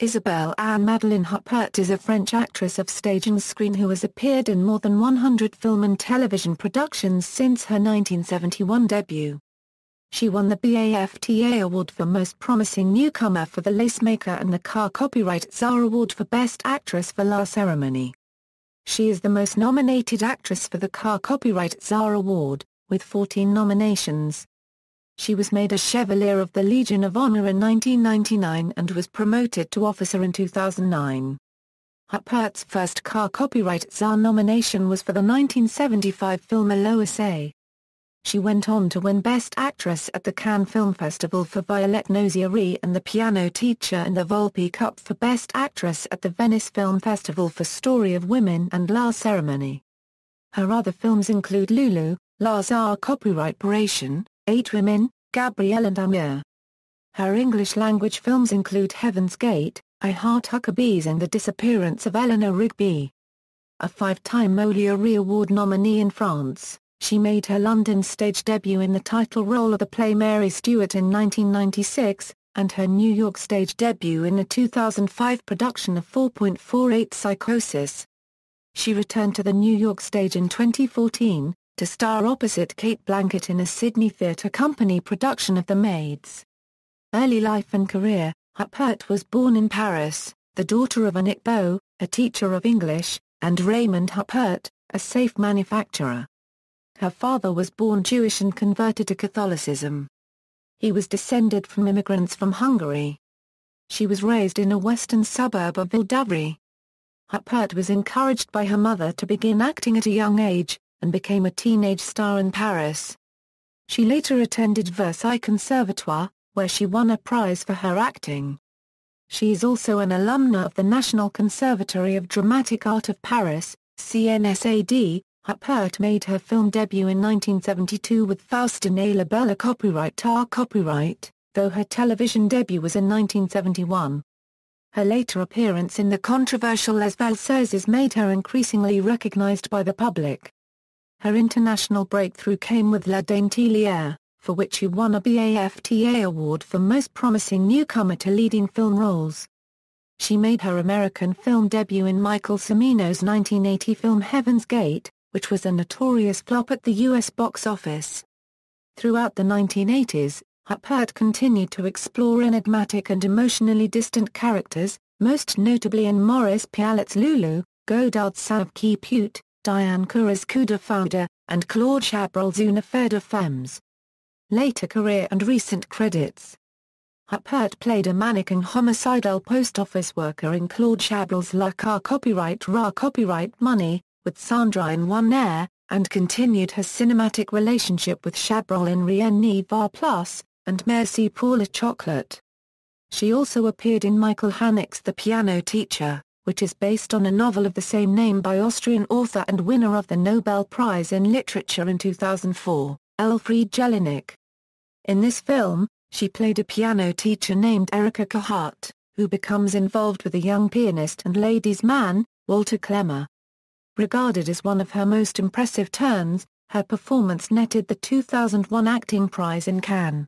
Isabelle Anne Madeleine Huppert is a French actress of stage and screen who has appeared in more than 100 film and television productions since her 1971 debut. She won the BAFTA Award for Most Promising Newcomer for the Lacemaker and the Cate Award for Best Actress for La Ceremonie. She is the most nominated actress for the Cate Award, with 14 nominations. She was made a Chevalier of the Legion of Honor in 1999 and was promoted to officer in 2009. Huppert's first Cate nomination was for the 1975 film Aloïse. She went on to win Best Actress at the Cannes Film Festival for Violette, Nozière and The Piano Teacher and the Volpi Cup for Best Actress at the Venice Film Festival for Story of Women and La Ceremonie. Her other films include Loulou, Lozière Copyright 8 Women, Gabrielle and Amour. Her English-language films include Heaven's Gate, I Heart Huckabees and The Disappearance of Eleanor Rigby. A 5-time Molière Award nominee in France, she made her London stage debut in the title role of the play Mary Stuart in 1996, and her New York stage debut in the 2005 production of 4.48 Psychosis. She returned to the New York stage in 2014, to star opposite Cate Blanchett in a Sydney Theatre Company production of the Maids. Early life and career: Huppert was born in Paris, the daughter of Annick Beau, a teacher of English, and Raymond Huppert, a safe manufacturer. Her father was born Jewish and converted to Catholicism. He was descended from immigrants from Hungary. She was raised in a western suburb of Ville-d'Avray. Huppert was encouraged by her mother to begin acting at a young age, and became a teenage star in Paris. She later attended Versailles Conservatoire, where she won a prize for her acting. She is also an alumna of the National Conservatory of Dramatic Art of Paris, CNSAD. Huppert made her film debut in 1972 with Faustin et la Belle copyright, though her television debut was in 1971. Her later appearance in the controversial Les Valseuses made her increasingly recognized by the public. Her international breakthrough came with La Dentelière, for which she won a BAFTA Award for Most Promising Newcomer to Leading Film Roles. She made her American film debut in Michael Cimino's 1980 film Heaven's Gate, which was a notorious flop at the U.S. box office. Throughout the 1980s, Huppert continued to explore enigmatic and emotionally distant characters, most notably in Maurice Pialet's Loulou, Godard's Sauve qui Pute, Diane Kura's Coup de Foudre, and Claude Chabrol's Une Affaire de Femmes. Later career and recent credits: Huppert played a manic and homicidal post office worker in Claude Chabrol's La Car Copyright Money, with Sandra in One Air, and continued her cinematic relationship with Chabrol in Rien ne va plus, and Merci pour le chocolat. She also appeared in Michael Haneke's The Piano Teacher, which is based on a novel of the same name by Austrian author and winner of the Nobel Prize in Literature in 2004, Elfriede Jelinek. In this film, she played a piano teacher named Erika Kohut, who becomes involved with a young pianist and ladies' man, Walter Klemmer. Regarded as one of her most impressive turns, her performance netted the 2001 acting prize in Cannes.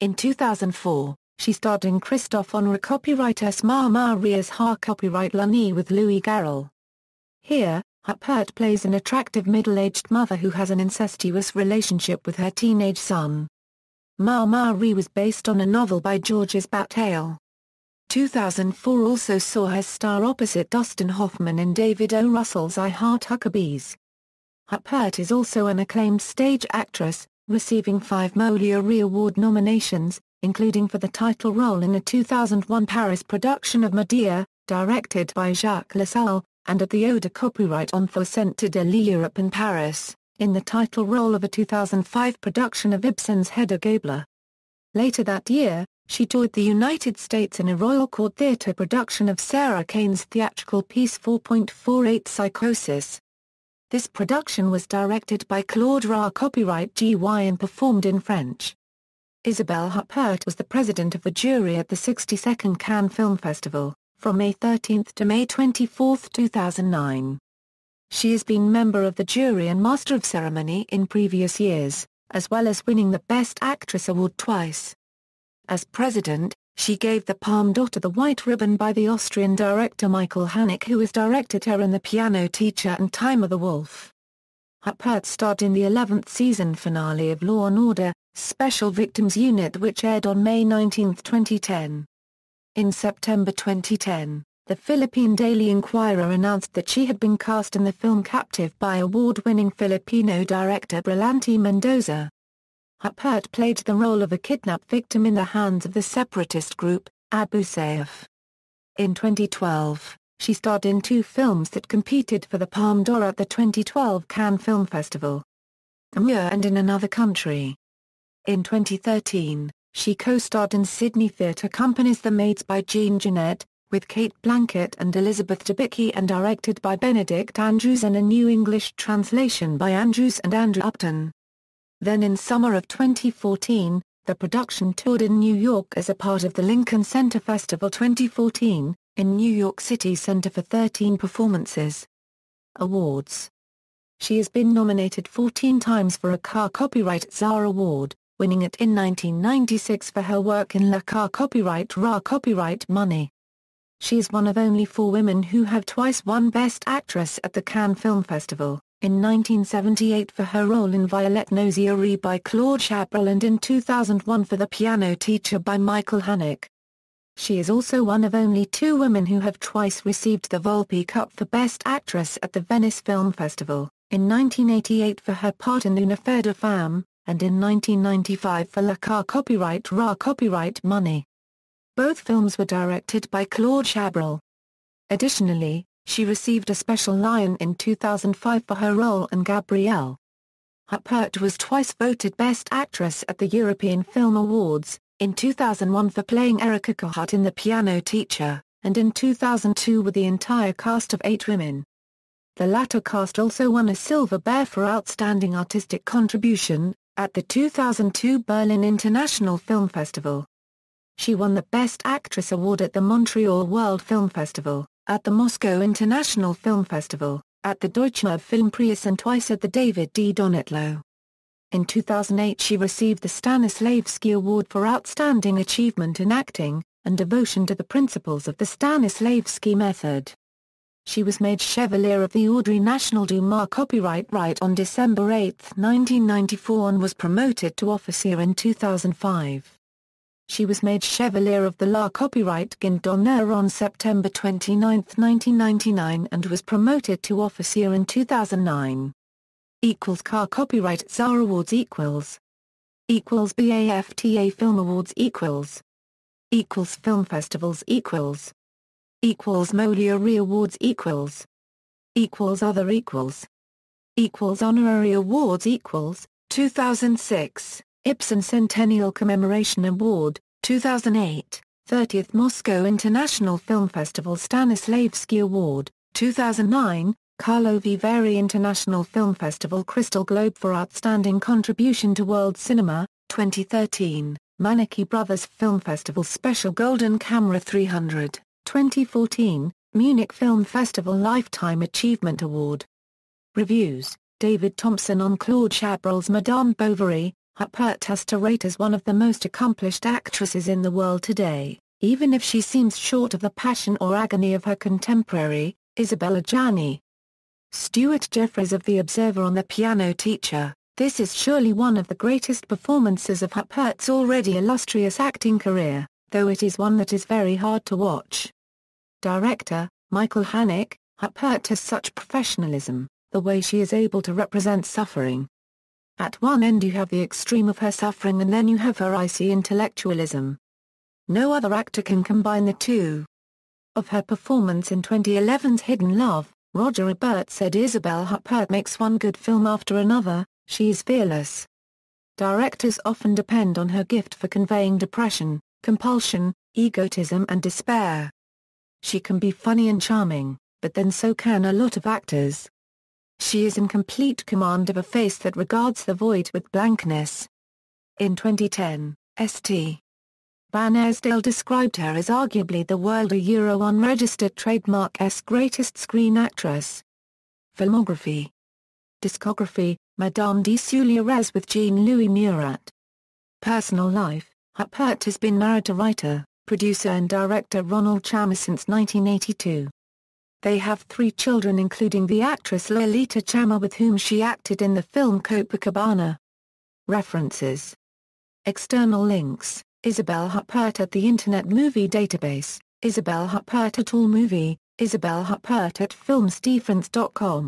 In 2004, she starred in Christophe Honoré copyright Maria's Ha copyright L'année with Louis Garrel. Here, Huppert plays an attractive middle-aged mother who has an incestuous relationship with her teenage son. Marie was based on a novel by Georges Bataille. 2004 also saw her star opposite Dustin Hoffman in David O. Russell's I Heart Huckabees. Huppert is also an acclaimed stage actress, receiving 5 Molière Award nominations, including for the title role in a 2001 Paris production of Medea, directed by Jacques Lassalle, and at the Eau de Copyright Info Centre de l'Europe in Paris, in the title role of a 2005 production of Ibsen's Hedda Gabler. Later that year, she toured the United States in a Royal Court Theatre production of Sarah Kane's theatrical piece 4.48 Psychosis. This production was directed by Claude Ra copyright GY and performed in French. Isabelle Huppert was the president of the jury at the 62nd Cannes Film Festival, from May 13 to May 24, 2009. She has been member of the jury and Master of Ceremony in previous years, as well as winning the Best Actress award twice. As president, She gave the Palme d'Or to the White Ribbon by the Austrian director Michael Haneke, who has directed her in The Piano Teacher and Time of the Wolf. Huppert starred in the 11th season finale of Law & Order, Special Victims Unit, which aired on May 19, 2010. In September 2010, the Philippine Daily Inquirer announced that she had been cast in the film Captive by award-winning Filipino director Brillante Mendoza. Huppert played the role of a kidnapped victim in the hands of the separatist group, Abu Sayyaf. In 2012, she starred in 2 films that competed for the Palme d'Or at the 2012 Cannes Film Festival: Amour and In Another Country. In 2013, she co-starred in Sydney Theatre Company's The Maids by Jean Genet, with Cate Blanchett and Elizabeth Debicki, and directed by Benedict Andrews and a new English translation by Andrews and Andrew Upton. Then in summer of 2014, the production toured in New York as a part of the Lincoln Center Festival 2014, in New York City Center for 13 performances. Awards. She has been nominated 14 times for a Car Copyright Czar Award, winning it in 1996 for her work in La Car Copyright Ra Copyright Money. She is one of only 4 women who have twice won Best Actress at the Cannes Film Festival, in 1978 for her role in Violette Nozière by Claude Chabrol and in 2001 for The Piano Teacher by Michael Haneke. She is also one of only 2 women who have twice received the Volpi Cup for Best Actress at the Venice Film Festival, in 1988 for her part in Une Affaire de Femme, and in 1995 for La Car Copyright Ra Copyright Money. Both films were directed by Claude Chabrol. Additionally, she received a Special Lion in 2005 for her role in Gabrielle. Huppert was twice voted Best Actress at the European Film Awards, in 2001 for playing Erika Kohut in The Piano Teacher, and in 2002 with the entire cast of 8 women. The latter cast also won a Silver Bear for Outstanding Artistic Contribution, at the 2002 Berlin International Film Festival. She won the Best Actress Award at the Montreal World Film Festival, at the Moscow International Film Festival, at the Deutscher Filmpreis and twice at the David D. Donatello. In 2008 she received the Stanislavski Award for Outstanding Achievement in Acting, and Devotion to the Principles of the Stanislavski Method. She was made Chevalier of the Ordre National du Mars Copyright Right on December 8, 1994 and was promoted to officier in 2005. She was made Chevalier of the La Copyright Guin d'Honneur on September 29, 1999 and was promoted to officier in 2009. Car Copyright Czar Awards BAFTA Film Awards Film Festivals Molière Awards Other Honorary Awards 2006 Ibsen Centennial Commemoration Award, 2008, 30th Moscow International Film Festival Stanislavski Award, 2009, Karlovy Vary International Film Festival Crystal Globe for Outstanding Contribution to World Cinema, 2013, Maneki Brothers Film Festival Special Golden Camera 300, 2014, Munich Film Festival Lifetime Achievement Award. Reviews, David Thompson on Claude Chabrol's Madame Bovary. Huppert has to rate as one of the most accomplished actresses in the world today, even if she seems short of the passion or agony of her contemporary, Isabelle Adjani. Stuart Jeffries of The Observer on The Piano Teacher, this is surely one of the greatest performances of Huppert's already illustrious acting career, though it is one that is very hard to watch. Director, Michael Haneke, Huppert has such professionalism, the way she is able to represent suffering. At one end you have the extreme of her suffering and then you have her icy intellectualism. No other actor can combine the two. Of her performance in 2011's Hidden Love, Roger Ebert said Isabelle Huppert makes one good film after another, she is fearless. Directors often depend on her gift for conveying depression, compulsion, egotism and despair. She can be funny and charming, but then so can a lot of actors. She is in complete command of a face that regards the void with blankness. In 2010, St. Van Arsdale described her as arguably the world unregistered trademark's greatest screen actress. Filmography. Discography, Madame de Soulieres with Jean-Louis Murat. Personal life, Huppert has been married to writer, producer and director Ronald Chammer since 1982. They have 3 children including the actress Lolita Chammer with whom she acted in the film Copacabana. References. External links: Isabelle Huppert at the Internet Movie Database, Isabelle Huppert at AllMovie, Isabelle Huppert at filmsdifference.com.